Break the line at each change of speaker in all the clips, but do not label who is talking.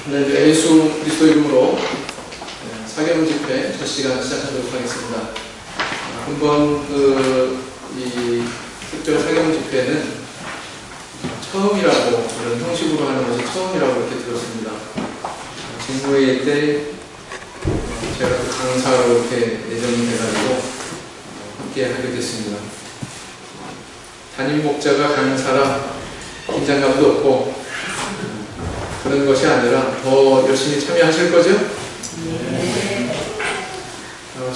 네, 예수 그리스도 이름으로 사개문 집회 첫 시간 시작하도록 하겠습니다. 한번 이 특별 사개문 집회는 처음이라고, 이런 형식으로 하는 것이 처음이라고 이렇게 들었습니다. 직무회의 때 제가 강사로 이렇게 예정이 돼가지고 함께 하게 됐습니다. 담임 목자가 강사라 긴장감도 없고 그런 것이 아니라 더 열심히 참여하실 거죠? 네.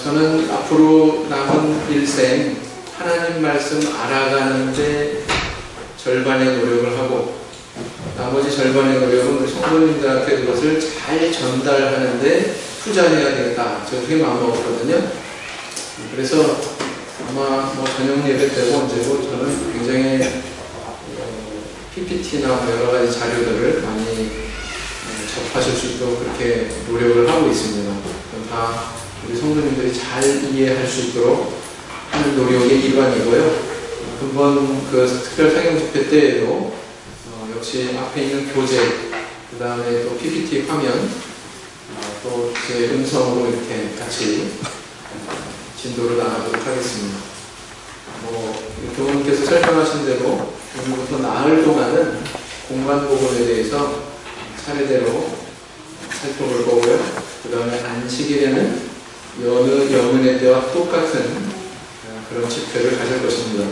저는 앞으로 남은 일생 하나님 말씀 알아가는데 절반의 노력을 하고 나머지 절반의 노력은 우리 성도님들한테 그것을 잘 전달하는데 투자해야 되겠다. 제가 그렇게 마음먹었거든요. 그래서 아마 저녁 예배 때고 언제고 저는 굉장히 PPT나 여러 가지 자료들을 많이 접하실 수 있도록 그렇게 노력을 하고 있습니다. 다 우리 성도님들이 잘 이해할 수 있도록 하는 노력의 일환이고요. 금번 특별 사경 집회 때에도 역시 앞에 있는 교재, 그 다음에 또 PPT 화면, 또 제 음성으로 이렇게 같이 진도를 나가도록 하겠습니다. 교수님께서 설명하신 대로 오늘부터 나흘 동안은 공간 복음에 대해서 차례대로 살펴볼 거고요. 그 다음에 안식일에는 여느 영은의 때와 똑같은 그런 집회를 가질 것입니다.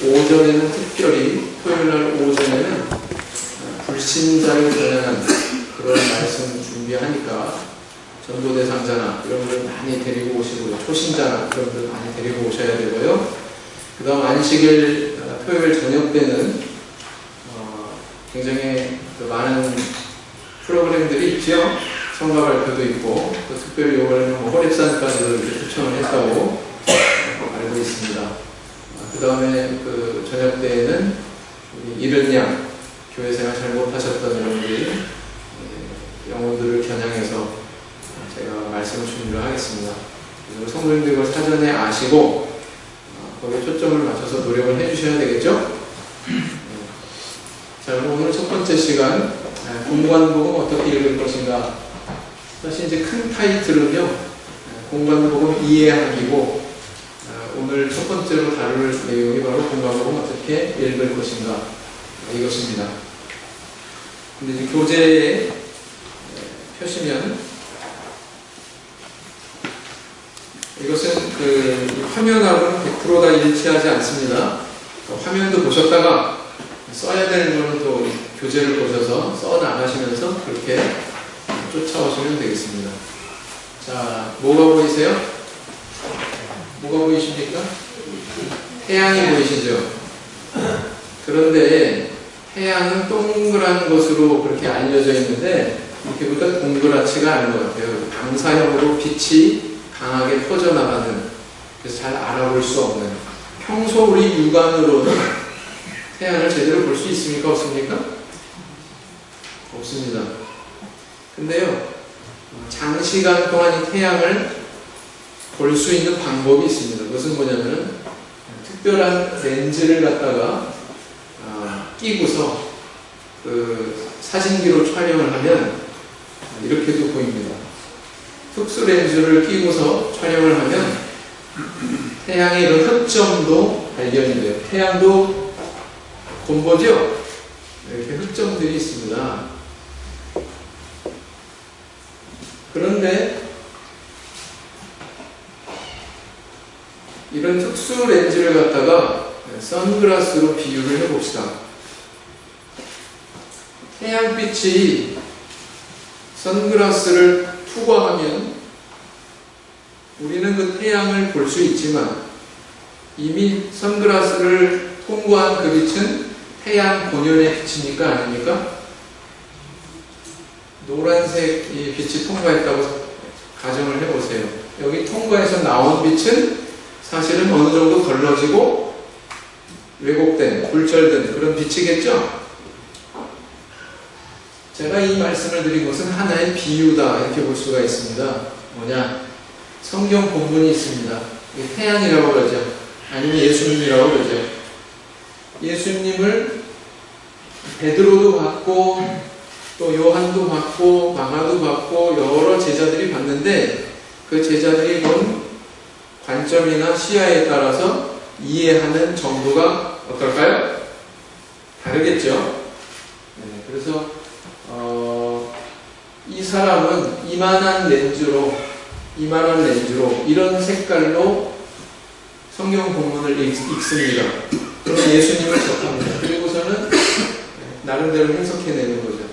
오전에는 특별히 토요일날 오전에는 불신자를 겨냥한 그런 말씀 준비하니까 전도 대상자나 이런 분들 많이 데리고 오시고요. 초신자나 그런 분들 많이 데리고 오셔야 되고요. 그 다음 안식일 토요일 저녁 때는 굉장히 많은 프로그램들이 있죠. 성가 발표도 있고 또 특별히 이번에는 호랩산까지도 이렇게 초청을 했다고 알고 있습니다. 그 다음에 저녁 때에는 이른 양 교회 생활 잘못하셨던 여러분들이 영혼들을 겨냥해서 제가 말씀을 준비를 하겠습니다. 그래서 성도님들 이걸 사전에 아시고 거기에 초점을 맞춰서 노력을 해주셔야 되겠죠? 자, 그럼 오늘 첫 번째 시간 공관복음 어떻게 읽을 것인가. 사실 이제 큰 타이틀은요, 공관복음 이해하기고 오늘 첫 번째로 다룰 내용이 바로 공관복음 어떻게 읽을 것인가 이것입니다. 근데 이제 교재에 펴시면 이것은 화면하고는 100% 다 일치하지 않습니다. 화면도 보셨다가 써야 되는 거는 또 교재를 보셔서 써 나가시면서 그렇게 쫓아오시면 되겠습니다. 자, 뭐가 보이세요? 뭐가 보이십니까? 태양이 보이시죠? 그런데 태양은 동그란 것으로 그렇게 알려져 있는데 이렇게 보니까 동그랗지가 않은 것 같아요. 방사형으로 빛이 강하게 퍼져나가는, 그래서 잘 알아볼 수 없는, 평소 우리 육안으로는 태양을 제대로 볼 수 있습니까? 없습니까? 없습니다. 근데요, 장시간 동안 이 태양을 볼 수 있는 방법이 있습니다. 그것은 뭐냐면 특별한 렌즈를 갖다가 끼고서 사진기로 촬영을 하면 이렇게도 보입니다. 특수 렌즈를 끼고서 촬영을 하면 태양의 이런 흑점도 발견이 돼요. 태양도 곰보죠? 이렇게 흑점들이 있습니다. 그런데 이런 특수 렌즈를 갖다가 선글라스로 비유를 해봅시다. 태양빛이 선글라스를 투과하면 우리는 그 태양을 볼 수 있지만 이미 선글라스를 통과한 그 빛은 태양 본연의 빛입니까? 아닙니까? 노란색 이 빛이 통과했다고 가정을 해보세요. 여기 통과해서 나온 빛은 사실은 어느 정도 걸러지고 왜곡된, 굴절된 그런 빛이겠죠? 제가 이 말씀을 드린 것은 하나의 비유다 이렇게 볼 수가 있습니다. 뭐냐? 성경 본문이 있습니다. 태양이라고 그러죠. 아니면 예수님이라고 그러죠. 예수님을 베드로도 봤고 또 요한도 받고 마가도 받고 여러 제자들이 받는데 그 제자들이 본 관점이나 시야에 따라서 이해하는 정도가 어떨까요? 다르겠죠. 네, 그래서 이 사람은 이만한 렌즈로 이런 색깔로 성경 본문을 읽습니다. 그러면 예수님을 접합니다. 그리고서는 나름대로 해석해내는 거죠.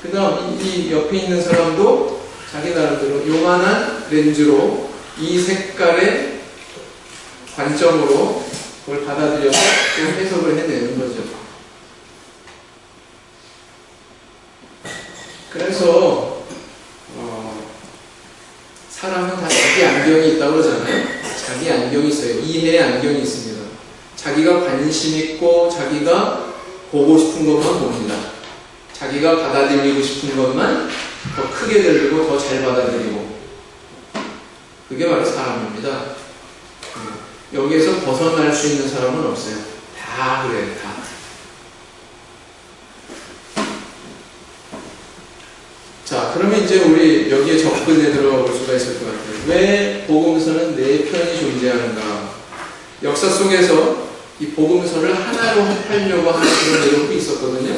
그 다음 이 옆에 있는 사람도 자기 나름대로 요만한 렌즈로 이 색깔의 관점으로 그걸 받아들여서 또 해석을 해내는 거죠. 그래서 사람은 다 자기 안경이 있다고 그러잖아요. 자기 안경이 있어요. 이해의 안경이 있습니다. 자기가 관심 있고 자기가 보고 싶은 것만 봅니다. 자기가 받아들이고 싶은 것만 더 크게 들리고 더 잘 받아들이고, 그게 바로 사람입니다. 여기에서 벗어날 수 있는 사람은 없어요. 다 그래요. 다. 자, 그러면 이제 우리 여기에 접근해 들어가 볼 수가 있을 것 같아요. 왜 복음서는 네 편이 존재하는가? 역사 속에서 이 복음서를 하나로 하려고 하는 그런 노력도 있었거든요.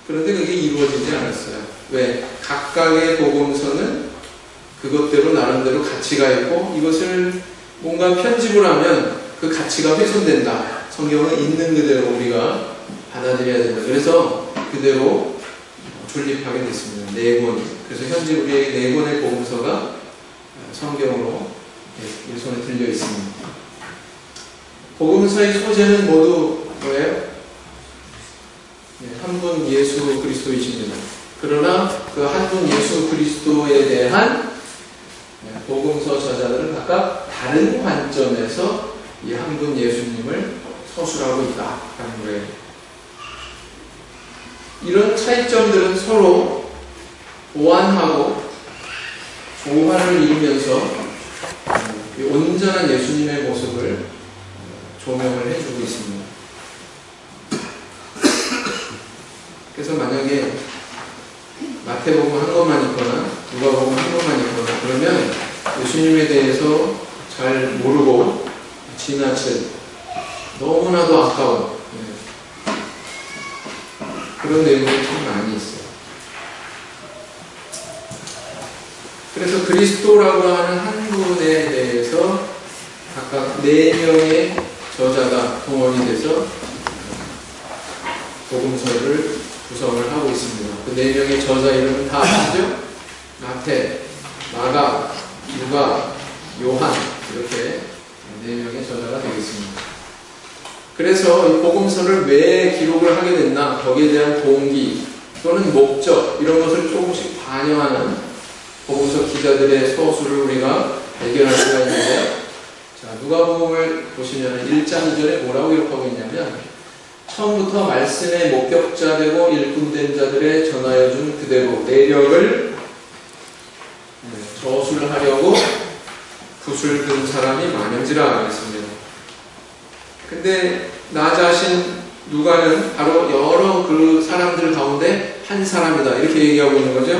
그런데 그게 이루어지지 않았어요. 왜? 각각의 복음서는 그것대로 나름대로 가치가 있고, 이것을 뭔가 편집을 하면 그 가치가 훼손된다. 성경은 있는 그대로 우리가 받아들여야 된다. 그래서 그대로 존립하게 됐습니다. 네 권. 그래서 현재 우리에게 네 권의 복음서가 성경으로 손에 들려 있습니다. 복음서의 소재는 모두 뭐예요? 한 분 예수 그리스도이십니다. 그러나 그 한 분 예수 그리스도에 대한 복음서 저자들은 각각 다른 관점에서 이 한 분 예수님을 서술하고 있다 하는 거예요. 이런 차이점들은 서로 보완하고 조화를 이루면서 온전한 예수님의 모습을 조명을 해주고 있습니다. 그래서 만약에 마태복음 한 것만 있거나 누가복음 한 것만 있거나 그러면 예수님에 대해서 잘 모르고 지나친 너무나도 아까운 그런 내용들이 참 많이 있어요. 그래서 그리스도라고 하는 한 분에 대해서 각각 4명의 저자가 동원이 돼서 복음서를 구성을 하고 있습니다. 그 4명의 저자 이름은 다 아시죠? 마태, 마가, 누가, 요한, 이렇게 4명의 저자가 되겠습니다. 그래서 이 복음서를 왜 기록을 하게 됐나, 거기에 대한 동기 또는 목적, 이런 것을 조금씩 반영하는 복음서 기자들의 서술을 우리가 발견할 수가 있는데요. 자, 누가복음을 보시면 1장 2절에 뭐라고 기록하고 있냐면, 처음부터 말씀의 목격자 되고 일꾼된 자들의 전하여 준 그대로 내력을 저술을 하려고 붓을 든 사람이 많은지라 했습니다. 근데 나 자신 누가는 바로 여러 그 사람들 가운데 한 사람이다 이렇게 얘기하고 있는 거죠.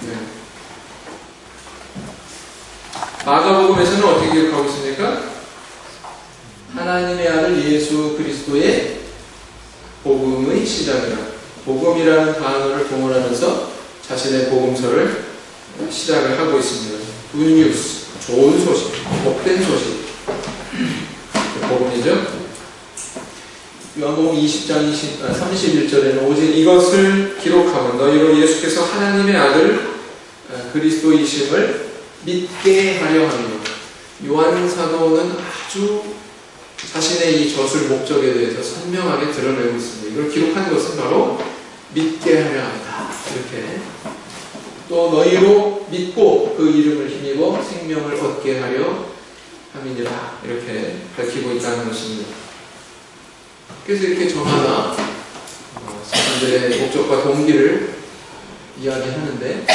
네. 마가복음에서는 어떻게 기록하고 있습니까? 하나님의 아들 예수 그리스도의 복음의 시작이라, 복음이라는 단어를 동원하면서 자신의 복음서를 시작을 하고 있습니다. 굿뉴스, 좋은 소식, 복된 소식, 복음이죠. 요한복음 20장 31절에는 오직 이것을 기록하고 너희로 예수께서 하나님의 아들 그리스도이심을 믿게 하려 하며, 요한 사도는 아주 자신의 이 저술 목적에 대해서 선명하게 드러내고 있습니다. 이걸 기록한 것은 바로 믿게 하려 합니다. 이렇게 또 너희로 믿고 그 이름을 힘입어 생명을 얻게 하려 함이니라 이렇게 밝히고 있다는 것입니다. 그래서 이렇게 저마다 사람들의 목적과 동기를 이야기하는데,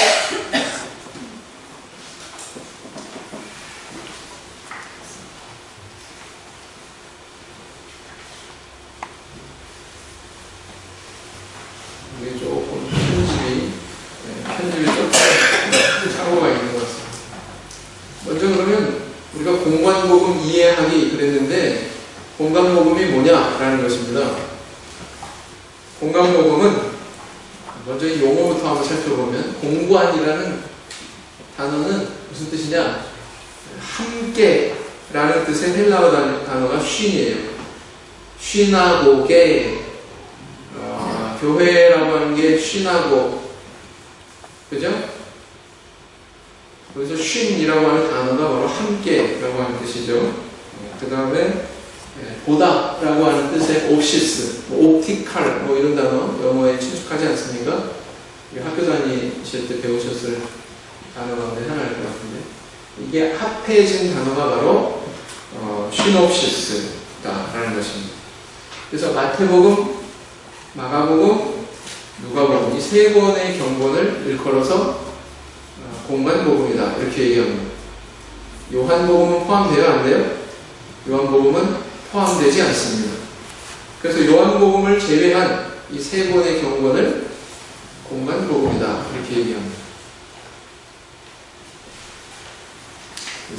이게 좀 편집이 좀 착오가 있는 것 같습니다. 먼저 그러면 우리가 공관복음 이해하기 그랬는데 공관복음이 뭐냐라는 것입니다. 공관복음은 먼저 이 용어부터 한번 살펴보면 공관이라는 단어는 무슨 뜻이냐? 함께라는 뜻의 헬라어 단어가 쉰이에요. 쉰하고게 교회라고 하는 게 쉰하고 그죠? 그래서 쉰이라고 하는 단어가 바로 함께라고 하는 뜻이죠. 그 다음에 보다라고 하는 뜻의 옵시스, 옵티칼 이런 단어 영어에 친숙하지 않습니까? 학교 다니실 때 배우셨을 단어 가운데 하나일 것 같은데 이게 합해진 단어가 바로 시놉시스다라는 것입니다. 그래서 마태복음, 마가복음, 누가복음 이 세 권의 경본을 일컬어서 공관복음이다 이렇게 얘기합니다. 요한복음은 포함돼요? 안 돼요? 요한복음은 포함되지 않습니다. 그래서 요한복음을 제외한 이 세 권의 경본을 공관복음이다 이렇게 얘기합니다.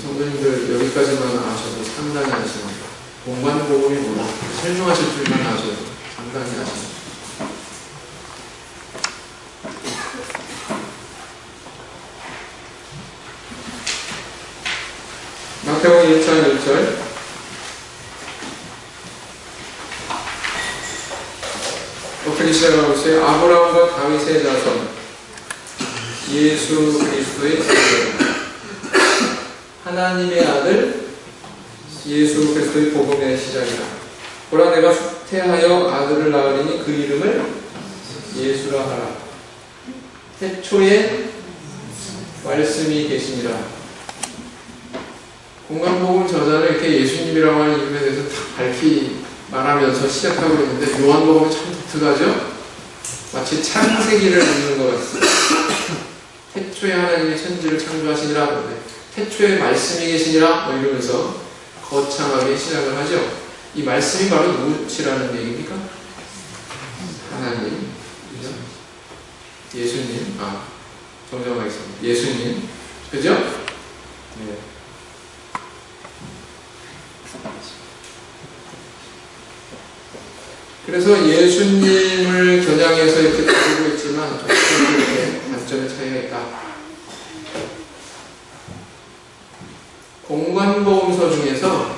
성도님들 여기까지만 아셔도 상당히 아십니다. 공관복음이 뭐다 설명하실 줄만 아셔도 상당히 아십니다. 마태복음 1장 1절 어떻게 시작하고 있어요? 아브라함과 다윗의 자손 예수 그리스도의 자손 하나님의 아들 예수 그리스도의 복음의 시작이라. 보라 내가 후퇴하여 아들을 낳으리니 그 이름을 예수라 하라. 태초에 말씀이 계시니라. 공관복음 저자는 이렇게 예수님이라고 하는 이름에 대해서 다 밝히 말하면서 시작하고 있는데 요한복음이 참 독특하죠? 마치 창세기를 읽는 것 같습니다. 태초에 하나님이 천지를 창조하시니라. 태초에 말씀이 계시니라 이러면서 거창하게 시작을 하죠. 이 말씀이 바로 누구시라는 얘기입니까? 하나님, 그죠? 예수님, 정정하겠습니다. 예수님, 그죠? 네. 그래서 예수님을 겨냥해서 이렇게 다루고 있지만 조금 이렇게 관점의 차이가 있다. 공관복음서 중에서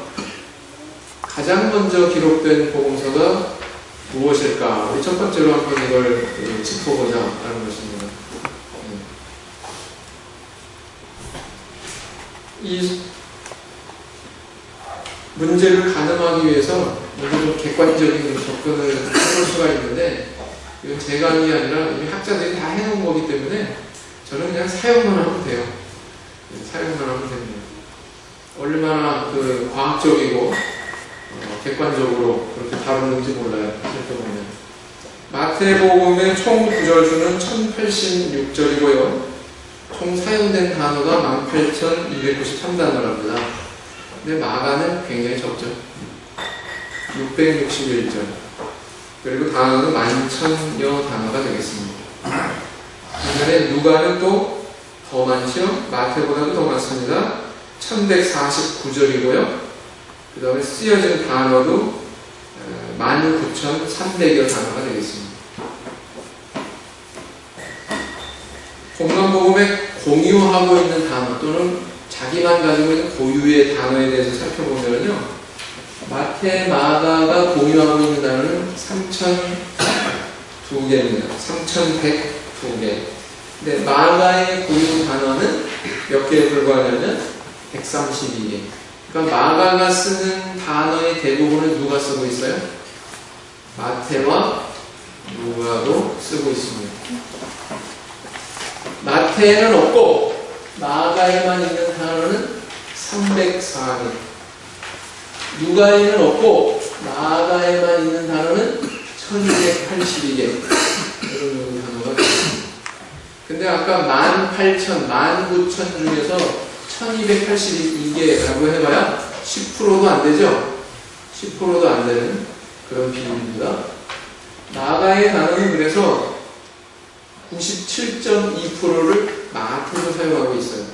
가장 먼저 기록된 복음서가 무엇일까? 우리 첫 번째로 한번 이걸 짚어보자 라는 것입니다. 이 문제를 가늠하기 위해서 먼저 좀 객관적인 접근을 해볼 수가 있는데 이건 제가 하는 게 아니라 이미 학자들이 다 해놓은 거기 때문에 저는 그냥 사용만 하면 돼요. 사용만 하면 됩니다. 얼마나 과학적이고 객관적으로 그렇게 다루는지 몰라요. 살펴보면 마태복음의 총 구절수는 1086절이고요. 총 사용된 단어가 18,293단어랍니다. 근데 마가는 굉장히 적죠. 661절. 그리고 단어는 11,000여 단어가 되겠습니다. 반면에 누가는 또 더 많죠. 마태보다도 더 많습니다. 1149절이고요. 그 다음에 쓰여진 단어도 19,300여 단어가 되겠습니다. 공관복음에 공유하고 있는 단어 또는 자기만 가지고 있는 고유의 단어에 대해서 살펴보면요. 마태, 마가가 공유하고 있는 단어는 3,002개입니다. 3,102개. 근데 마가의 고유 단어는 몇 개에 불과하냐면 132개. 그러니까 마가가 쓰는 단어의 대부분은 누가 쓰고 있어요? 마태와 누가도 쓰고 있습니다. 마태에는 없고 마가에만 있는 단어는 304개. 누가에는 없고 마가에만 있는 단어는 1282개. 이런 단어가 있습니다. 근데 아까 18,000, 19,000 중에서 1282개라고 해봐야 10%도 안 되죠? 10%도 안 되는 그런 비율입니다. 마가의 단어는 그래서 97.2%를 마태도 사용하고 있어요.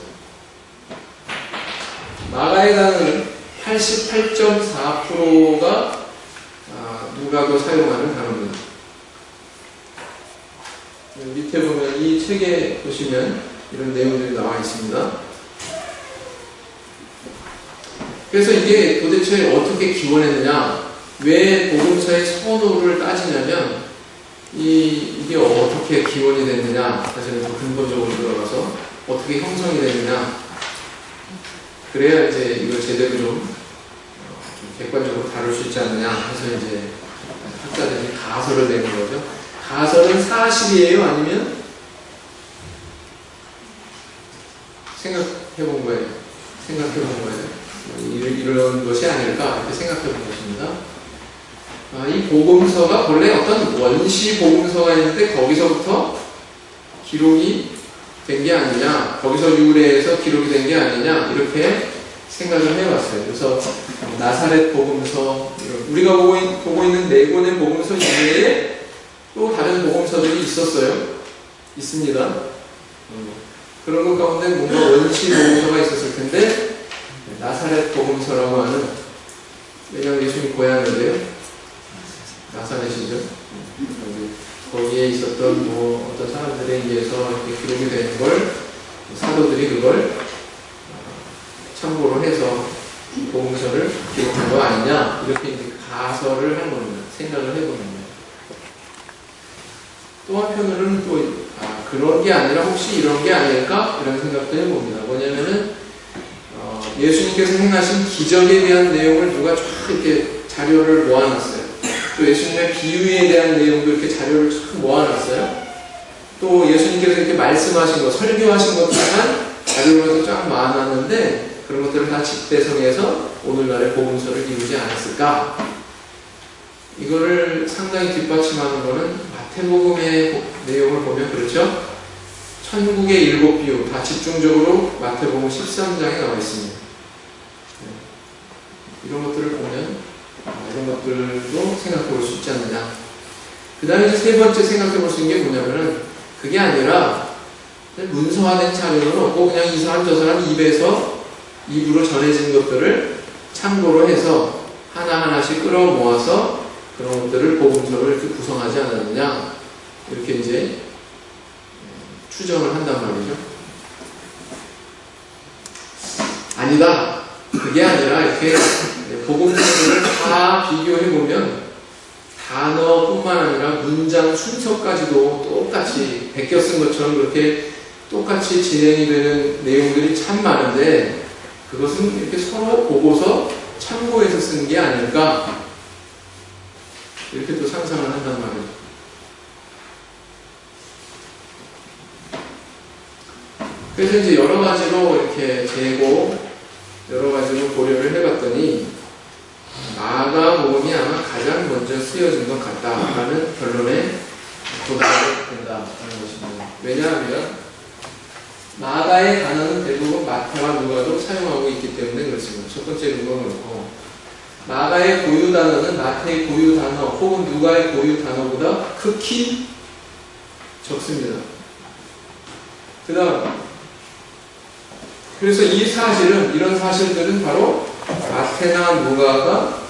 마가의 단어는 88.4%가 누가도 사용하는 단어입니다. 밑에 보면 이 책에 보시면 이런 내용들이 나와 있습니다. 그래서 이게 도대체 어떻게 기원했느냐, 왜 복음서의 선호를 따지냐면 이게 어떻게 기원이 됐느냐, 사실은 더 근본적으로 들어가서 어떻게 형성이 됐느냐, 그래야 이제 이걸 제대로 좀 객관적으로 다룰 수 있지 않느냐 해서 이제 학자들이 가설을 내는 거죠. 가설은 사실이에요? 아니면 생각해 본 거예요? 이런 것이 아닐까 이렇게 생각해 본 것입니다. 이 복음서가 본래 어떤 원시 복음서가 있는데 거기서부터 기록이 된 게 아니냐, 거기서 유래해서 기록이 된 게 아니냐 이렇게 생각을 해봤어요. 그래서 나사렛 복음서, 우리가 보고 있는 네 권의 복음서 이외에 또 다른 복음서들이 있습니다. 그런 것 가운데 뭔가 원시 복음서가 있었을 텐데 나사렛 복음서라고 하는, 왜냐하면 예수님 고향인데요, 나사렛이죠. 거기에 있었던 어떤 사람들에 의해서 이렇게 기록이 되는 걸 사도들이 그걸 참고로 해서 복음서를 기록한 거 아니냐 이렇게 이제 가설을 한 겁니다. 생각을 해보는 거예요. 또 한편으로는 또 그런 게 아니라 혹시 이런 게 아닐까 이런 생각도 해봅니다. 뭐냐면은 예수님께서 행하신 기적에 대한 내용을 누가 쫙 이렇게 자료를 모아놨어요. 또 예수님의 비유에 대한 내용도 이렇게 자료를 쫙 모아놨어요. 또 예수님께서 이렇게 말씀하신 것, 설교하신 것들만 자료로 쫙 모아놨는데 그런 것들을 다 집대성해서 오늘날의 복음서를 이루지 않았을까? 이거를 상당히 뒷받침하는 것은 마태복음의 내용을 보면 그렇죠? 천국의 7 비유 다 집중적으로 마태복음 13장에 나와 있습니다. 이런 것들을 보면 이런 것들도 생각해 볼 수 있지 않느냐. 그 다음에 이제 세 번째 생각해 볼 수 있는 게 뭐냐면은 그게 아니라 문서화된 자료는 없고 그냥 이 사람 저 사람 입으로 전해진 것들을 참고로 해서 하나하나씩 끌어모아서 그런 것들을 복음서를 이렇게 구성하지 않았느냐 이렇게 이제 추정을 한단 말이죠. 아니다. 그게 아니라 이렇게 복음서들을 다 비교해보면 단어뿐만 아니라 문장 순서까지도 똑같이 베껴 쓴 것처럼 그렇게 똑같이 진행이 되는 내용들이 참 많은데 그것은 이렇게 서로 보고서 참고해서 쓴 게 아닐까 이렇게 또 상상을 한단 말이죠. 그래서 이제 여러 가지로 이렇게 재고 여러 가지로 고려를 해봤더니 마가복음이 아마 가장 먼저 쓰여진 것 같다라는 결론에 도달하게 된다는 것입니다. 왜냐하면 마가의 단어는 대부분 마태와 누가도 사용하고 있기 때문에 그렇습니다. 첫 번째 누가 그렇고 마가의 고유 단어는 마태의 고유 단어 혹은 누가의 고유 단어보다 극히 적습니다. 그 다음 그래서 이런 사실들은 바로 마태나 누가가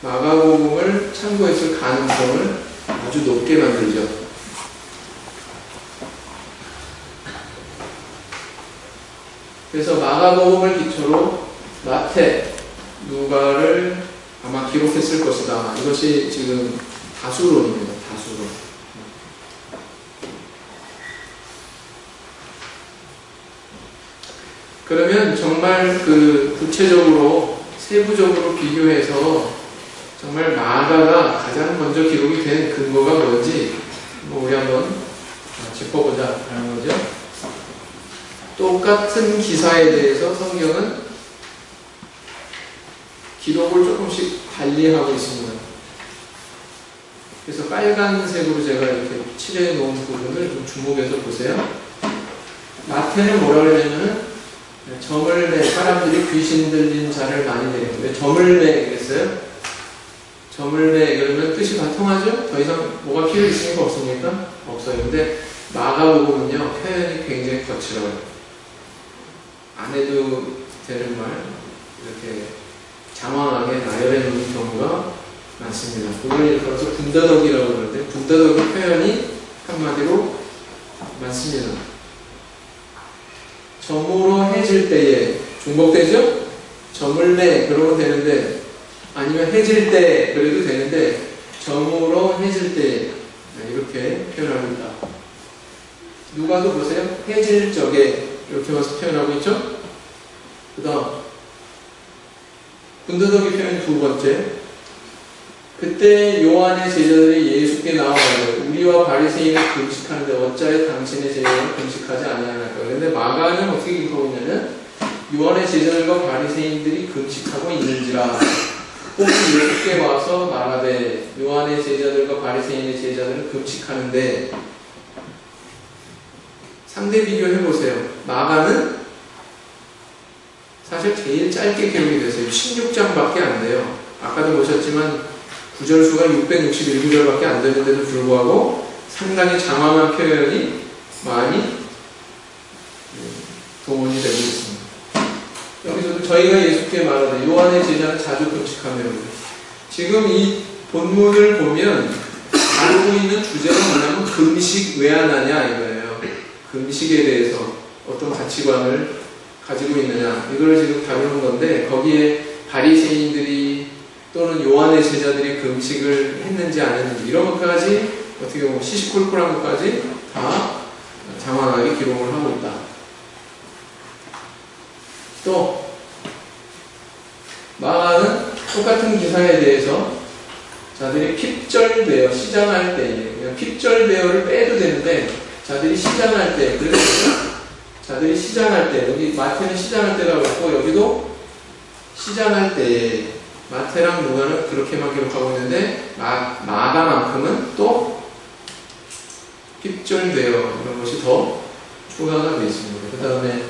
마가복음을 참고했을 가능성을 아주 높게 만들죠. 그래서 마가복음을 기초로 마태, 누가를 아마 기록했을 것이다. 이것이 지금 다수론입니다. 다수론. 그러면 정말 구체적으로 세부적으로 비교해서 정말 마가가 가장 먼저 기록이 된 근거가 뭔지 우리 한번 짚어보자 하는 거죠. 똑같은 기사에 대해서 성경은 기록을 조금씩 달리하고 있습니다. 그래서 빨간색으로 제가 이렇게 칠해 놓은 부분을 좀 주목해서 보세요. 마태는 뭐라 그러냐면은 점을 내 사람들이 귀신 들린 자를 많이 내리고 왜 점을 내겠어요? 점을 내 그러면 뜻이 다 통하죠? 더 이상 뭐가 필요 있으니까 없습니까? 없어요. 근데 마가복음은요 표현이 굉장히 거칠어요. 안 해도 되는 말 이렇게 장황하게 나열해 놓은 경우가 많습니다. 그걸 일컬어서 군더더기라고 그러는데 군더더기 표현이 한마디로 많습니다. 점으로 해질 때에 중복되죠? 점을 내 그러면 되는데 아니면 해질 때 그래도 되는데 점으로 해질 때 이렇게 표현하고 있다. 누가도 보세요. 해질 적에 이렇게 와서 표현하고 있죠? 그 다음 군더더기 표현 두 번째 그때 요한의 제자들이 예수께 나와가지고 우리와 바리새인은 금식하는데 어찌하여 당신의 제자는 금식하지 아니하나이까. 그런데 마가는 어떻게 기록하고 있냐면 요한의 제자들과 바리새인들이 금식하고 있는지라 꼭 예수께 와서 말하되 요한의 제자들과 바리새인의 제자들은 금식하는데 상대 비교해보세요. 마가는 사실 제일 짧게 기록이 됐어요. 16장밖에 안 돼요. 아까도 보셨지만 구절수가 661구절밖에 안 되는데도 불구하고 상당히 장황한 표현이 많이 동원이 되고 있습니다. 여기서도 저희가 예수께 말하되 요한의 제자는 자주 금식하며 지금 이 본문을 보면 다루고 있는 주제가 뭐냐면 금식 왜 안 하냐 이거예요. 금식에 대해서 어떤 가치관을 가지고 있느냐 이걸 지금 다루는 건데 거기에 바리새인들이 또는 요한의 제자들이 금식을 했는지 안 했는지 이런 것까지 어떻게 보면 시시콜콜한 것까지 다 장황하게 기록을 하고 있다. 또 마가는 똑같은 기사에 대해서 자들이 핍절되어 시장할 때 그냥 핍절되어를 빼도 되는데 자들이 시장할 때 그래서 자들이 시장할 때 여기 마태는 시장할 때라고 했고 여기도 시장할 때 마태랑 누가는 그렇게만 기록하고 있는데 마가만큼은 또 핍절되어 이런 것이 더 추가가 되어 있습니다. 그 다음에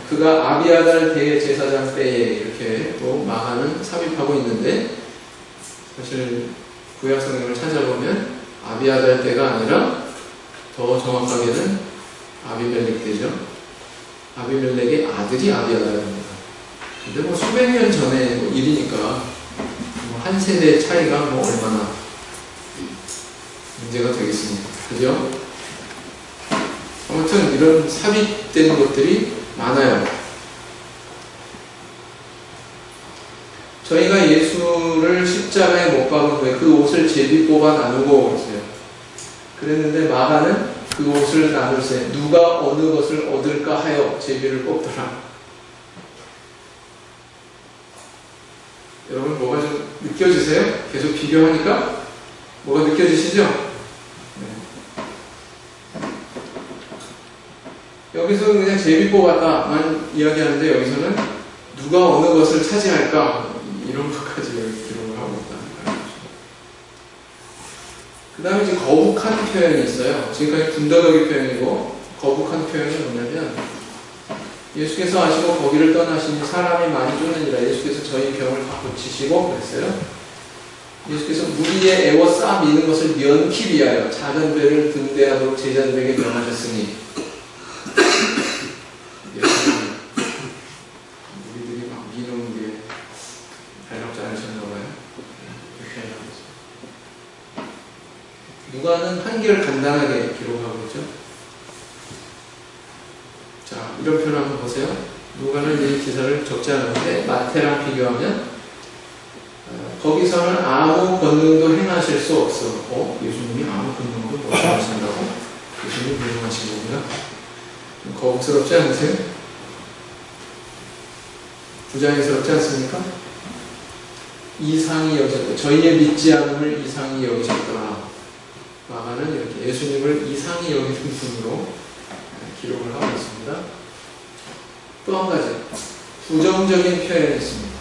그가 아비아달 대제사장 때에 이렇게 또 마가는 삽입하고 있는데 사실 구약 성경을 찾아보면 아비아달 때가 아니라 더 정확하게는 아비멜렉 때죠. 아비멜렉의 아들이 아비아달입니다. 근데 뭐 수백 년 전의 일이니까 한 세대 차이가 뭐 얼마나 문제가 되겠습니까? 그죠? 아무튼 이런 삽입된 것들이 많아요. 저희가 예수를 십자가에 못 박은 후에 그 옷을 제비 뽑아 나누고 있어요. 그랬는데 마가는 그 옷을 나눌 때 누가 어느 것을 얻을까 하여 제비를 뽑더라. 여러분 뭐가 좀 느껴지세요? 계속 비교하니까 뭐가 느껴지시죠? 네. 여기서 그냥 제비 뽑았다만 이야기하는데 여기서는 누가 어느 것을 차지할까 이런 것까지 기록을 하고 있다는 거죠. 그 다음에 이제 거북한 표현이 있어요. 지금까지 군더더기 표현이고 거북한 표현이 뭐냐면 예수께서 아시고 거기를 떠나시니 사람이 많이 쫓느니라. 예수께서 저희 병을 다 고치시고 그랬어요. 예수께서 무리의 애워 싸 미는 것을 면키 위하여 작은 배를 등대하도록 제자들에게 명하셨으니 우리들이 막 미는 게 달갑지 않으셨나봐요. 이렇게 하고 있습니다. 누가는 한결 간단하게 기록하고 있죠. 자, 이런 표현 한번 보세요. 누가는 이 기사를 적지 않았는데 마태랑 비교하면 거기서는 아무 권능도 행하실 수 없어. 예수님이 아무 권능도 못 하신다고? 예수님이 훌륭하신 거구나. 좀 거북스럽지 않으세요? 부자연스럽지 않습니까? 이상히 여기셨다. 저희의 믿지 않음을 이상히 여기셨더라. 마가는 이렇게 예수님을 이상히 여기신 분으로 기록을 하고 있습니다. 또 한 가지 부정적인 표현이 있습니다.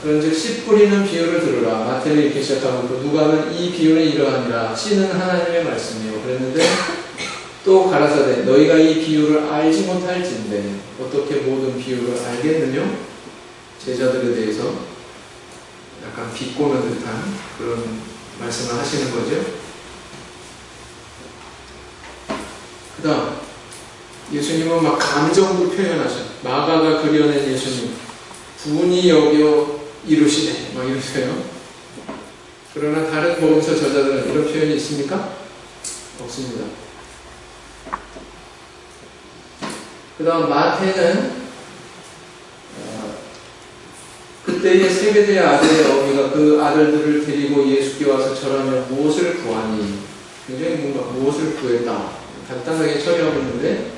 그런즉 씨 뿌리는 비유를 들으라. 마태를 이렇게 시작하고 또 누가는 이 비유는 이러하니라. 씨는 하나님의 말씀이요. 그랬는데 또 가라사대 너희가 이 비유를 알지 못할진대 어떻게 모든 비유를 알겠느냐? 제자들에 대해서 약간 비꼬는 듯한 그런 말씀을 하시는 거죠. 그 다음 예수님은 막 감정도 표현하셔. 마가가 그려낸 예수님 분이 여겨 이루시네 막 이러세요. 그러나 다른 복음서 저자들은 이런 표현이 있습니까? 없습니다. 그 다음 마태는 그때의 세베대의 아들의 어미가 그 아들들을 데리고 예수께 와서 절하며 무엇을 구하니? 굉장히 뭔가 무엇을 구했다 간단하게 처리하고 있는데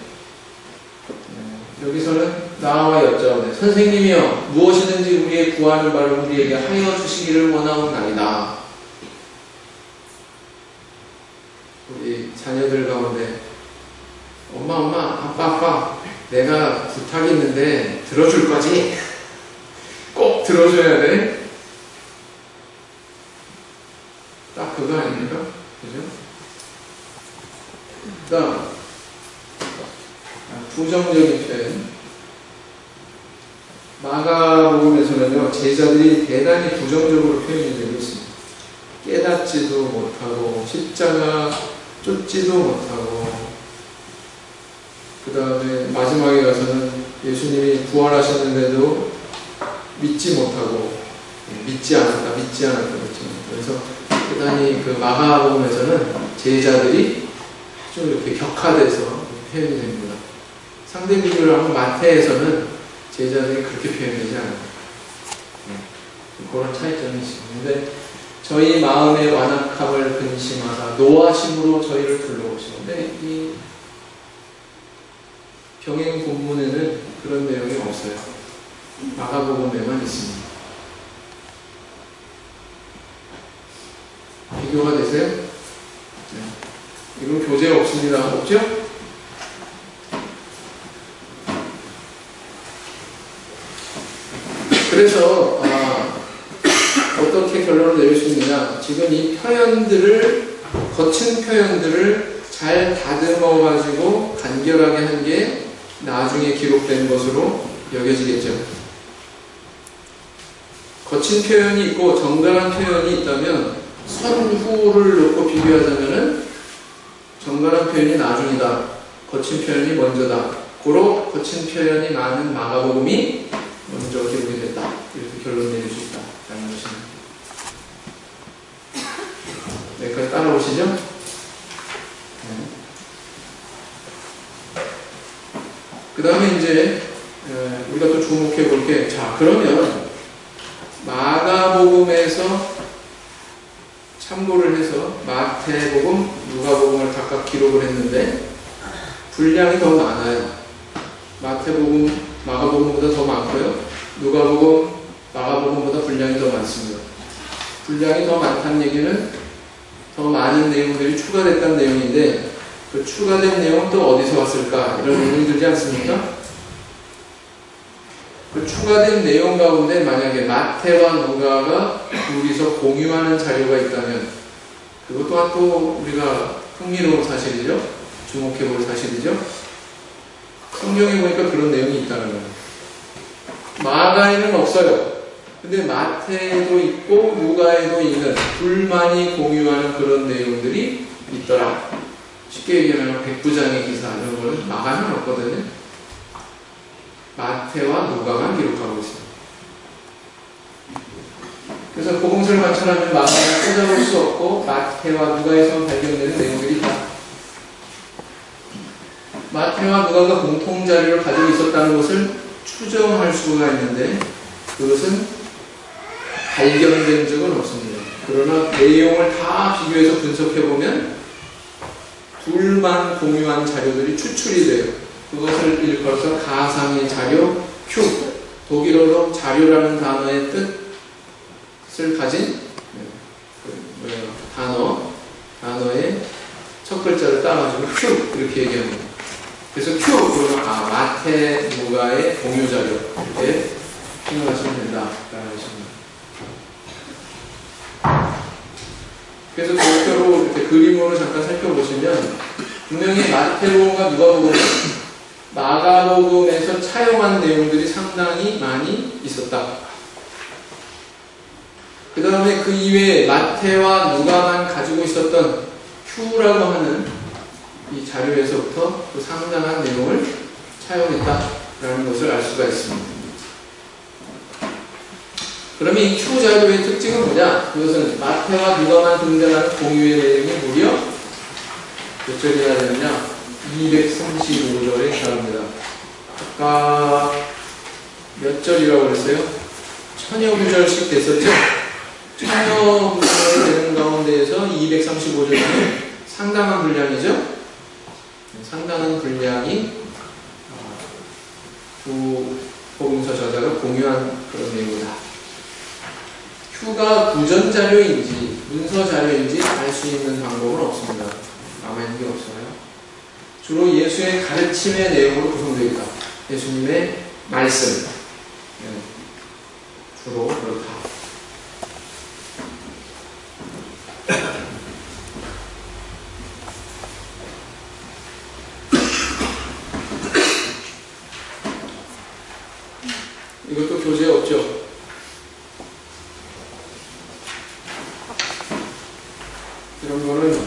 여기서는 나와 여쭤오네. 선생님이여 무엇이든지 우리의 구하는 바를 우리에게 하여 주시기를 원하옵나이다. 우리 자녀들 가운데 엄마 아빠 내가 부탁이 있는데 들어줄 거지? 꼭 들어줘야 돼? 딱 그거 아닙니까? 그죠? 그 다음 부정적인 표현. 마가복음에서는요 제자들이 대단히 부정적으로 표현이 되고 있습니다. 깨닫지도 못하고 십자가 쫓지도 못하고 그 다음에 마지막에 가서는 예수님이 부활하셨는데도 믿지 못하고 믿지 않았다 그래서 대단히 그 마가복음에서는 제자들이 아주 이렇게 격화돼서 표현이 됩니다. 상대 비교를 하면 마태에서는 제자들이 그렇게 표현되지 않아요. 그런 차이점이 있습니다. 저희 마음의 완악함을 근심하사 노하심으로 저희를 불러오시는데 이 병행 본문에는 그런 내용이 없어요. 마가복음에만 있습니다. 비교가 되세요? 이건 교재 없습니다. 없죠? 그래서 어떻게 결론을 내릴 수 있느냐. 지금 이 표현들을 거친 표현들을 잘 다듬어 가지고 간결하게 한 게 나중에 기록된 것으로 여겨지겠죠. 거친 표현이 있고 정갈한 표현이 있다면 선후를 놓고 비교하자면은 정갈한 표현이 나중이다. 거친 표현이 먼저다. 고로 거친 표현이 많은 마가복음이 먼저 기록이 됐다. 이렇게 결론 내릴 수 있다. 라는 것입니다. 여기까지 따라오시죠? 네. 그 다음에 이제 우리가 또 주목해 볼 게, 자 그러면 마가복음에서 참고를 해서 마태복음, 누가복음을 각각 기록을 했는데 분량이 더 많아요. 마태복음, 마가복음보다 더 많고요. 누가복음, 마가복음보다 분량이 더 많습니다. 분량이 더 많다는 얘기는 더 많은 내용들이 추가됐다는 내용인데 그 추가된 내용은 또 어디서 왔을까? 이런 의문이 들지 않습니까? 그 추가된 내용 가운데 만약에 마태와 누가가 둘이서 공유하는 자료가 있다면 그것 또한 또 우리가 흥미로운 사실이죠. 주목해볼 사실이죠. 성경에 보니까 그런 내용이 있다는 거예요. 마가에는 없어요. 근데 마태에도 있고 누가에도 있는 둘만이 공유하는 그런 내용들이 있더라. 쉽게 얘기하면 백부장의 기사 이런 거는 마가는 없거든요. 마태와 누가만 기록하고 있습니다. 그래서 복음서를 관찰하면 마가는 찾아볼 수 없고 마태와 누가에서 발견되는 내용들이 있다. 마태와 누가가 공통자료를 가지고 있었다는 것을 추정할 수가 있는데 그것은 발견된 적은 없습니다. 그러나 내용을 다 비교해서 분석해보면 둘만 공유한 자료들이 추출이 돼요. 그것을 일컬어서 가상의 자료, 큐, 독일어로 자료라는 단어의 뜻을 가진 단어의 첫 글자를 따가지고 큐 이렇게 얘기합니다. 그래서 큐 그러면 마태, 누가의 공유 자료 이렇게 생각하시면 된다라는 것입니다. 그래서 별표로 이렇게 그림으로 잠깐 살펴보시면 분명히 마태복음과 누가복음, 마가복음에서 차용한 내용들이 상당히 많이 있었다. 그 다음에 그 이외에 마태와 누가만 가지고 있었던 Q라고 하는 이 자료에서부터 또 상당한 내용을 차용했다라는 것을 알 수가 있습니다. 그러면 이 Q 자료의 특징은 뭐냐? 그것은 마태와 누가만 등장하는 공유의 내용이 무려 몇 절이나 되느냐? 235절에 해당합니다. 아까 몇 절이라고 그랬어요? 천여 구절씩 됐었죠? 천여 구절이 되는 가운데에서 235절은 상당한 분량이죠? 상당한 분량이 두 복음서 저자가 공유한 그런 내용이다. Q가 구전 자료인지 문서 자료인지 알 수 있는 방법은 없습니다. 남아있는 게 없어요. 주로 예수의 가르침의 내용으로 구성되어 있다. 예수님의 말씀. 주로 그렇다. 이것도 교재에 없죠? 이런 거는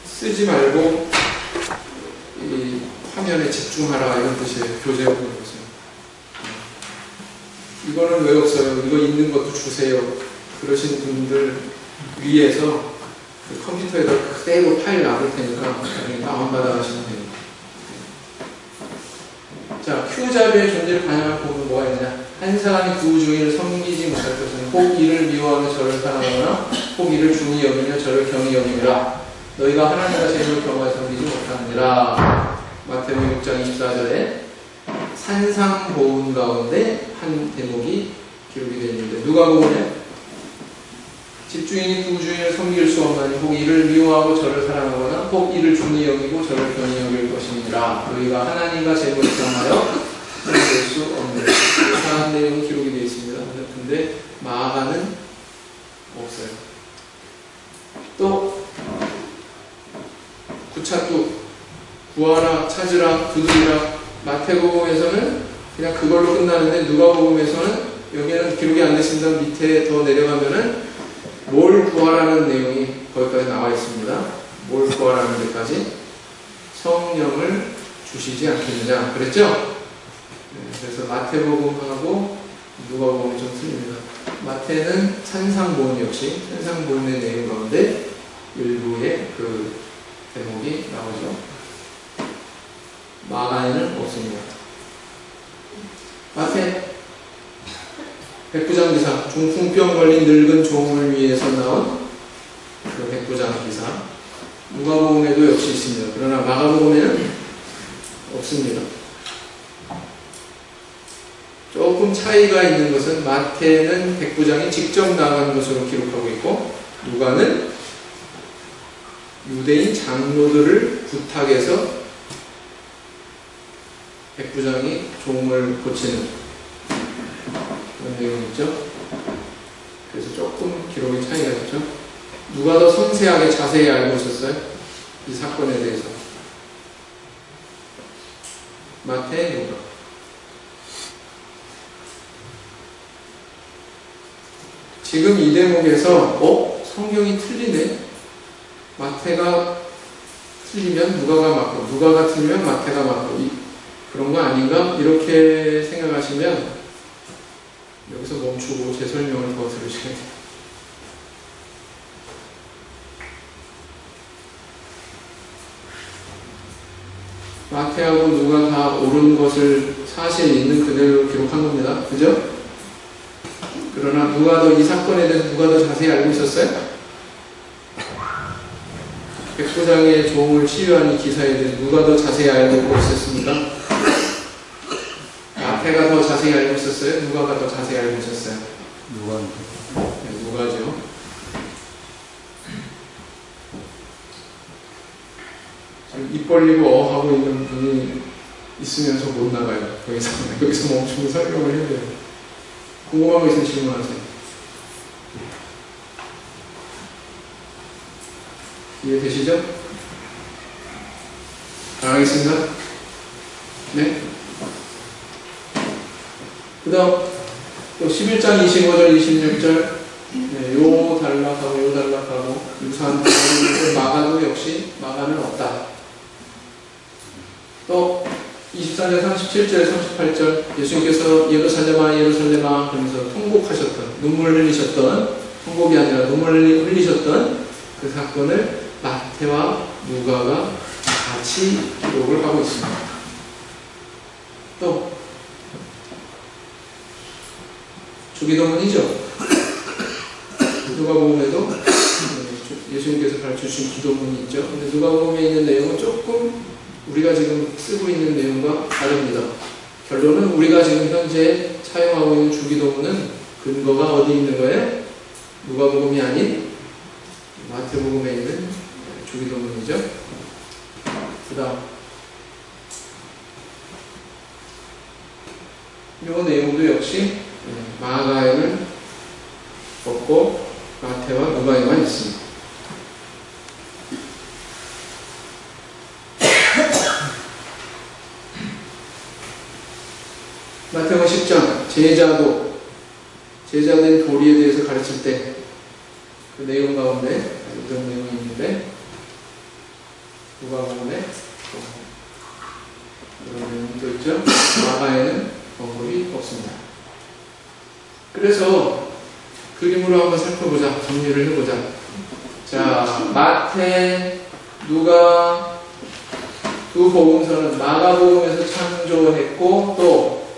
쓰지 말고 이 화면에 집중하라 이런 뜻이에요. 교재에 없는 것은. 이거는 왜 없어요? 이거 있는 것도 주세요. 그러신 분들 위해서 그 컴퓨터에다 그대로 파일 놔둘 테니까 나중에 다운받아 하시면 돼요. 자, Q 자료의 존재를 반영할 부분은 뭐가 있느냐? 한 사람이 두 주인을 섬기지 못할 것은 혹 이를 미워하며 저를 사랑하거나 혹 이를 중히 여기며 저를 경히 여기라. 너희가 하나님과 재물을 경외하여 섬기지 못하느니라. 마태복음 6장 24절에 산상보훈 가운데 한 대목이 기록이 되어 있는데 누가 보느냐? 집주인이 두 주인을 섬길 수 없나니 혹 이를 미워하고 저를 사랑하거나 혹 이를 중히 여기고 저를 경히 여길 것이니라. 너희가 하나님과 재물을 경하여 섬길 수 없는 이상한 내용이 기록이 되어 있습니다. 근데 마가는 없어요. 또 구차뚝 구하라 찾으라 두드리라. 마태복음에서는 그냥 그걸로 끝나는데 누가복음에서는 여기에는 기록이 안 됐습니다. 밑에 더 내려가면은 뭘 구하라는 내용이 거기까지 나와 있습니다. 뭘 구하라는 데까지 성령을 주시지 않겠느냐 그랬죠? 그래서 마태복음하고 누가복음이 좀 틀립니다. 마태는 산상보훈 역시 산상보훈의 내용 가운데 일부의 그 대목이 나오죠. 마가에는 없습니다. 마태 백부장 기사, 중풍병 걸린 늙은 종을 위해서 나온 그 백부장 기사. 누가복음에도 역시 있습니다. 그러나 마가복음에는 없습니다. 조금 차이가 있는 것은 마태는 백부장이 직접 나간 것으로 기록하고 있고 누가는 유대인 장로들을 부탁해서 백부장이 종을 고치는 그런 내용이 있죠. 그래서 조금 기록의 차이가 있죠. 누가 더 섬세하게 자세히 알고 있었어요? 이 사건에 대해서. 마태, 누가. 지금 이 대목에서 성경이 틀리네. 마태가 틀리면 누가가 맞고 누가가 틀리면 마태가 맞고 그런 거 아닌가? 이렇게 생각하시면 여기서 멈추고 제 설명을 더 들으셔야 돼요. 마태하고 누가 다 옳은 것을 사실 있는 그대로 기록한 겁니다. 그죠? 그러나 누가 더 이 사건에 대해서 누가 더 자세히 알고 있었어요? 백부장의 종을 치유한 이 기사에 대해서 누가 더 자세히 알고 있었습니까? 마태가 더 자세히 알고 있었어요? 누가가 더 자세히 알고 있었어요? 네, 누가죠. 지금 입 벌리고 하고 있는 분이 있으면서 못 나가요. 여기서 멈추고 설명을 해야 돼요. 궁금한 거 있으면 질문하세요. 이해되시죠? 알겠습니다. 네? 그 다음 또 11장 25절 26절 네, 요 단락하고 유사한 부분을 마가도 역시 마가는 없다. 또 24절 37절 38절 예수님께서 예루살렘아 예루살렘아 그러면서 통곡하셨던 눈물 흘리셨던 통곡이 아니라 눈물 흘리셨던 그 사건을 마태와 누가가 같이 기록을 하고 있습니다. 또 주기도문이죠. 누가복음에도 예수님께서 가르쳐주신 기도문이 있죠. 근데 누가복음에 있는 내용은 조금 우리가 지금 쓰고 있는 내용과 다릅니다. 결론은 우리가 지금 현재 사용하고 있는 주기도문은 근거가 어디 있는 거예요? 누가복음이 아닌 마태복음에 있는 주기도문이죠. 그 다음 이 내용도 역시 마가에는 없고 마태와 누가에만 있습니다. 마태복음 10장 제자된 도리에 대해서 가르칠 때 그 내용 가운데 이런 내용이 있는데 누가복음에 이런 내용도 있죠. 마가에는 언급이 없습니다. 그래서 그림으로 한번 살펴보자. 정리를 해보자. 자, 마태, 누가 두 복음서는 마가복음에서 창조했고 또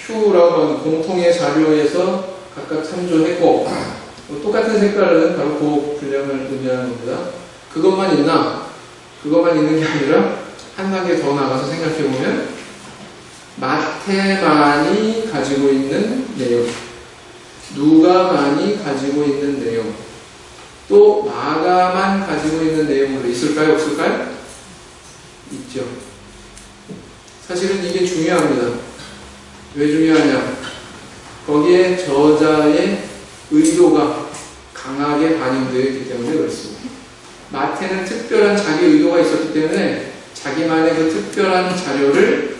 Q라고 하는 공통의 자료에서 각각 참조했고 똑같은 색깔은 바로 그 분량을 의미하는 겁니다. 그것만 있나? 그것만 있는 게 아니라 한 단계 더 나가서 생각해보면 마태만이 가지고 있는 내용, 누가만이 가지고 있는 내용, 또 마가만 가지고 있는 내용으로 있을까요? 없을까요? 있죠. 사실은 이게 중요합니다. 왜 중요하냐? 거기에 저자의 의도가 강하게 반영되어 있기 때문에 그렇습니다. 마태는 특별한 자기 의도가 있었기 때문에 자기만의 그 특별한 자료를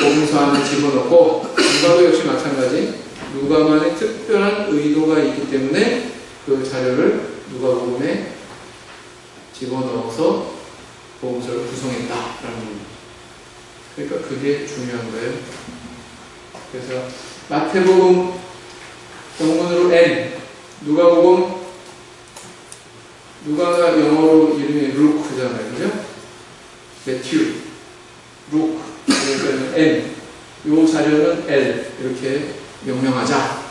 복음서 안에 집어넣고 누가도 역시 마찬가지 누가만의 특별한 의도가 있기 때문에 그 자료를 누가복음에 집어넣어서 복음서를 구성했다라는 겁니다. 그러니까 그게 중요한 거예요. 그래서 마태복음 본문으로 N, 누가복음, 누가가 영어로 이름이 루크잖아요, 그죠? 매튜, 루크, 그러니까 N, 요 자료는 L 이렇게 명명하자.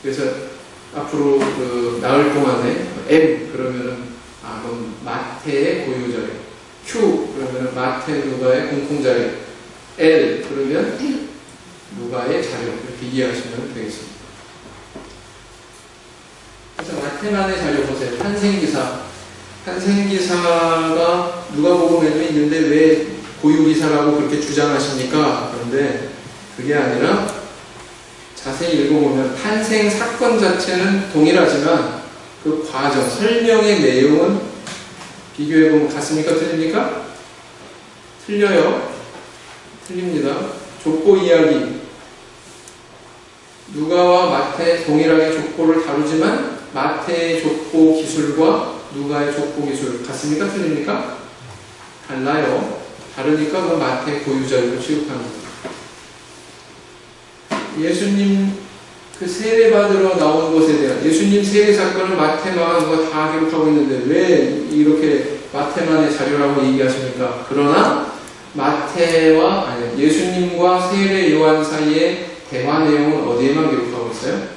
그래서 앞으로 나흘 동안에 M 그러면은 그럼 마태의 고유 자료, Q 그러면은 마태 누가의 공통 자료, L 그러면 누가의 자료 이렇게 이해하시면 되겠습니다. 그래서 마태만의 자료 보세요. 탄생기사가 누가복음에도 있는데 왜 고유기사라고 그렇게 주장하십니까? 그런데 그게 아니라 자세히 읽어보면 탄생 사건 자체는 동일하지만 그 과정, 설명의 내용은 비교해보면 같습니까? 틀립니까? 틀려요. 틀립니다. 족보 이야기 누가와 마태 동일하게 족보를 다루지만 마태의 족보 기술과 누가의 족보 기술 같습니까? 틀립니까? 달라요. 다르니까 그 마태 고유자료로 취급합니다. 예수님 그 세례받으러 나온 것에 대한 예수님 세례 사건을 마태만 누가 다 기록하고 있는데 왜 이렇게 마태만의 자료라고 얘기하십니까? 그러나 예수님과 세례 요한 사이의 대화 내용은 어디에만 기록하고 있어요?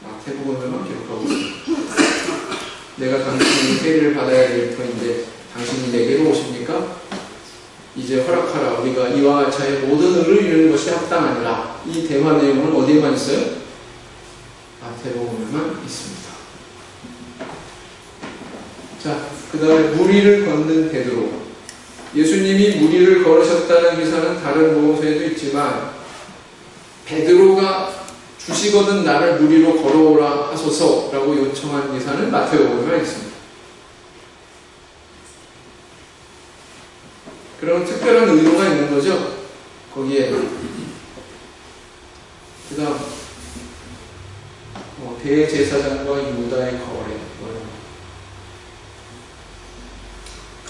마태복음에만 기록하고 있어요. 내가 당신이 세례를 받아야 될 터인데 당신이 내게로 오십니까? 이제 허락하라. 우리가 이와 같이 모든 의를 이루는 것이 합당하니라. 이 대화 내용은 어디에만 있어요? 마태복음에만 있습니다. 자, 그 다음에 무리를 걷는 베드로. 예수님이 무리를 걸으셨다는 기사는 다른 복음서에도 있지만 베드로가 주시거든 나를 무리로 걸어오라 하소서라고 요청한 기사는 마태복음에만 있습니다. 그런 특별한 의도가 있는 거죠. 거기에. 그 다음 대제사장과 유다의 거래.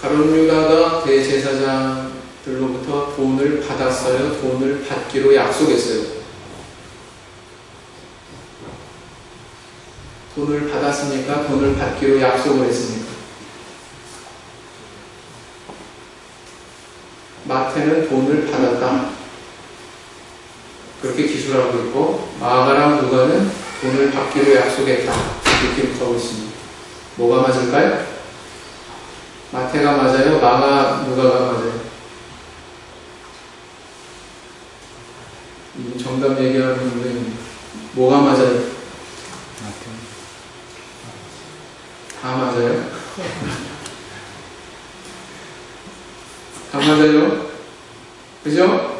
가룟 유다가 대제사장들로부터 돈을 받았어요? 돈을 받기로 약속했어요? 돈을 받았습니까? 돈을 받기로 약속을 했습니까? 마태는 돈을 받았다, 그렇게 기술하고 있고, 마가랑 누가는 돈을 받기로 약속했다, 이렇게 기록하고 있습니다. 뭐가 맞을까요? 마태가 맞아요? 누가가 맞아요? 이 정답 얘기하는 분들은 뭐가 맞아요? 다 맞아요? 다 맞아요? 그죠?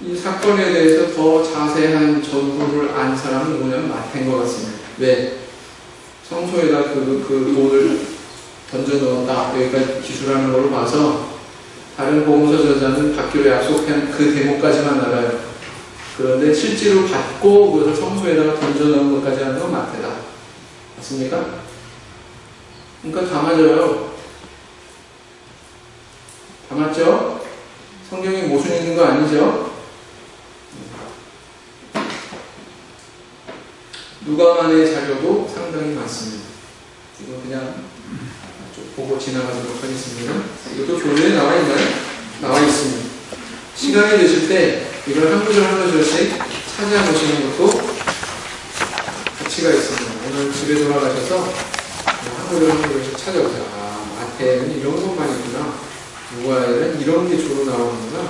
이 사건에 대해서 더 자세한 전후를 안 사람은 뭐냐면 마태인 것 같습니다. 왜? 성소에다 그 돈을 던져 넣었다, 여기까지 기술하는 걸로 봐서 다른 복음서 저자는 받기로 약속한 그 대목까지만 알아요. 그런데 실제로 받고 그것을 성소에다가 던져 넣은 것까지 하는 건 마태다. 맞습니까? 그러니까 다 맞아요. 다 맞죠? 성경에 모순 있는 거 아니죠? 누가만의 자료도 상당히 많습니다. 이거 그냥 좀 보고 지나가도록 하겠습니다. 이것도 교재에 나와 있나요? 나와 있습니다. 시간이 되실 때 이걸 한 구절 한 구절씩 찾아보시는 것도 가치가 있습니다. 오늘 집에 돌아가셔서 한 구절 한 구절씩 찾아보세요. 아, 마태는 이런 것만 있구나, 누가에는 이런 게 주로 나오는구나.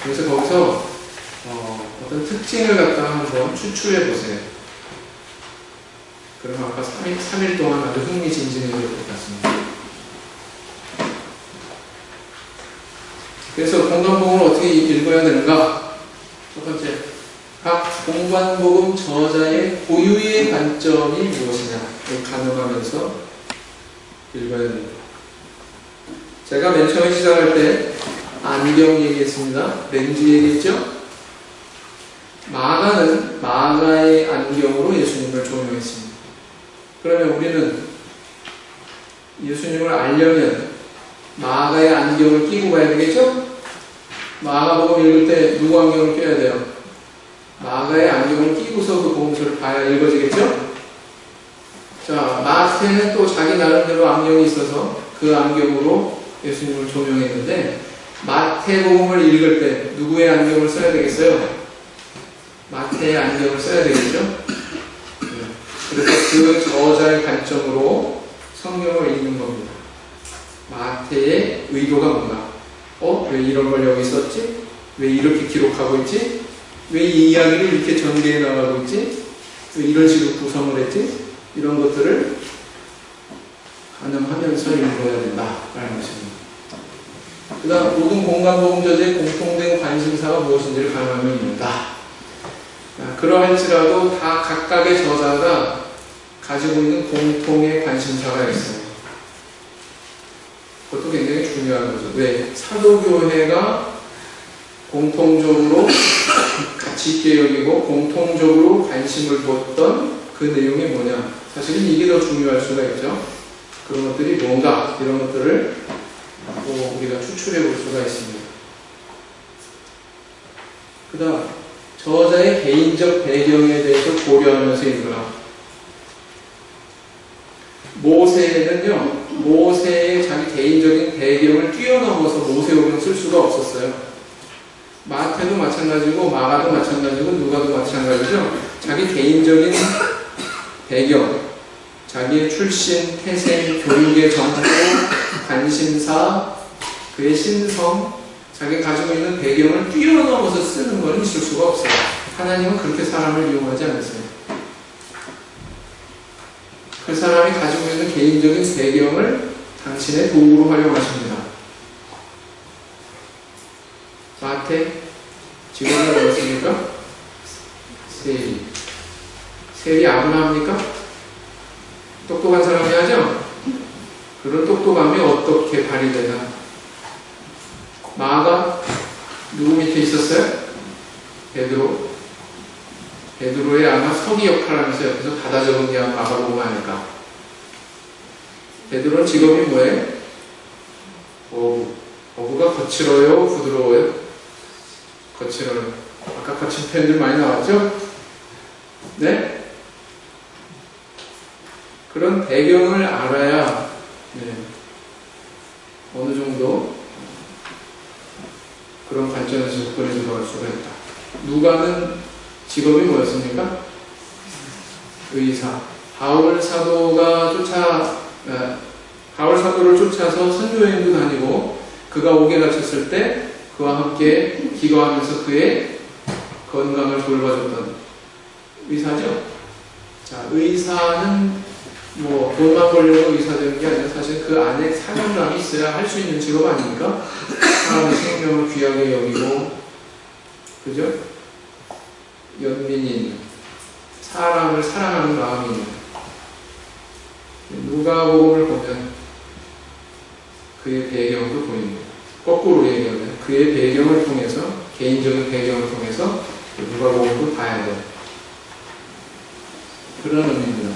그래서 거기서 어떤 특징을 갖다가 한번 추출해 보세요. 그러면 아까 3일 동안 아주 흥미진진해질 것 같습니다. 그래서 공관복음을 어떻게 읽어야 되는가? 첫 번째, 각 공관복음 저자의 고유의 관점이 무엇이냐, 가늠하면서 읽어야 됩니다. 제가 맨 처음에 시작할 때 안경 얘기했습니다. 렌즈 얘기했죠? 마가는 마가의 안경으로 예수님을 조명했습니다. 그러면 우리는 예수님을 알려면 마가의 안경을 끼고 가야 되겠죠? 마가복음 읽을 때 누구 안경을 껴야 돼요? 마가의 안경을 끼고서 그 복음서를 봐야 읽어지겠죠? 자, 마태는 또 자기 나름대로 안경이 있어서 그 안경으로 예수님을 조명했는데, 마태복음을 읽을 때 누구의 안경을 써야 되겠어요? 마태의 안경을 써야 되겠죠? 그래서 그 저자의 관점으로 성경을 읽는 겁니다. 마태의 의도가 뭔가? 왜 이런 걸 여기 썼지? 왜 이렇게 기록하고 있지? 왜 이 이야기를 이렇게 전개해 나가고 있지? 왜 이런 식으로 구성을 했지? 이런 것들을 가늠하면서 읽어야 된다라는 것입니다. 그 다음, 모든 공관복음 저자의 공통된 관심사가 무엇인지를 가늠하며 읽는다. 그러할지라도 다 각각의 저자가 가지고 있는 공통의 관심사가 있어요. 그것도 굉장히 중요한 거죠. 왜? 사도교회가 공통적으로 가치 있게 여기고 공통적으로 관심을 뒀던 그 내용이 뭐냐? 사실은 이게 더 중요할 수가 있죠. 그런 것들이 뭔가, 이런 것들을 또 우리가 추출해 볼 수가 있습니다. 그 다음, 저자의 개인적 배경에 대해서 고려하면서 읽으라. 모세는요, 모세의 자기 개인적인 배경을 뛰어넘어서 모세오경 쓸 수가 없었어요. 마태도 마찬가지고, 마가도 마찬가지고, 누가도 마찬가지죠. 자기 개인적인 배경, 자기의 출신, 태생, 교육의 정보, 관심사, 그의 신성, 자기 가지고 있는 배경을 뛰어넘어서 쓰는 건 있을 수가 없어요. 하나님은 그렇게 사람을 이용하지 않으세요. 그 사람이 가지고 있는 개인적인 배경을 당신의 도구로 활용하십니다. 마태, 직원이 뭐였습니까? 세리. 세리 아브라함입니까? 똑똑한 사람이 하죠? 그런 똑똑함이 어떻게 발휘되나? 마가 누구 밑에 있었어요? 베드로. 베드로의 아마 서기 역할을 하면서 옆에서 받아 적은 게 마가복음 아닐까. 베드로는 직업이 뭐예요? 어부가 거칠어요? 부드러워요? 거칠어요. 아까 거친 표현들 많이 나왔죠? 네? 그런 배경을 알아야 어느 정도 그런 관점에서 접근해 들어갈 수가 있다. 누가는 직업이 뭐였습니까? 의사. 바울 사도를 쫓아서 선교여행도 다니고 그가 옥에 갇혔을 때 그와 함께 기도하면서 그의 건강을 돌봐줬던 의사죠. 자, 의사는 뭐 돈만 벌려고 의사 되는 게 아니라 사실 그 안에 사명감이 있어야 할 수 있는 직업 아닙니까? 사람의 생명을 귀하게 여기고, 그죠? 연민인, 사람을 사랑하는 마음이 있는. 누가복음을 보면 그의 배경도 보입니다. 거꾸로 얘기하면 그의 배경을 통해서, 개인적인 배경을 통해서 누가복음도 봐야 돼요. 그런 의미입니다.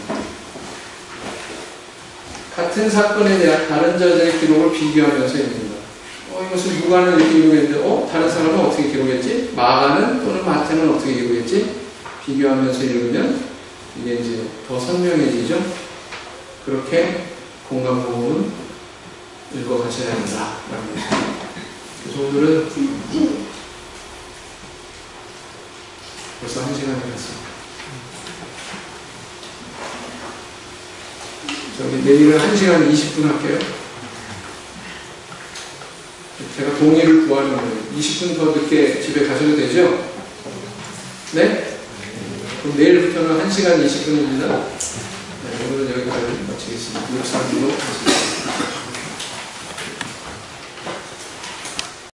같은 사건에 대한 다른 자들의 기록을 비교하면서 읽는다. 이것을 누가는 이렇게 기록했는데, 다른 사람은 어떻게 기록했지? 마가는 또는 마태는 어떻게 기록했지? 비교하면서 읽으면 이게 이제 더 선명해지죠? 그렇게 공간복음은 읽어가셔야 한다. 그래서 오늘은 벌써 1시간이 갔습니다. 내일은 1시간 20분 할게요. 제가 동의를 구하는 거예요. 20분 더 늦게 집에 가셔도 되죠? 네? 그럼 내일부터는 1시간 20분입니다. 오늘은 여기까지 마치겠습니다. 6, 3, 2로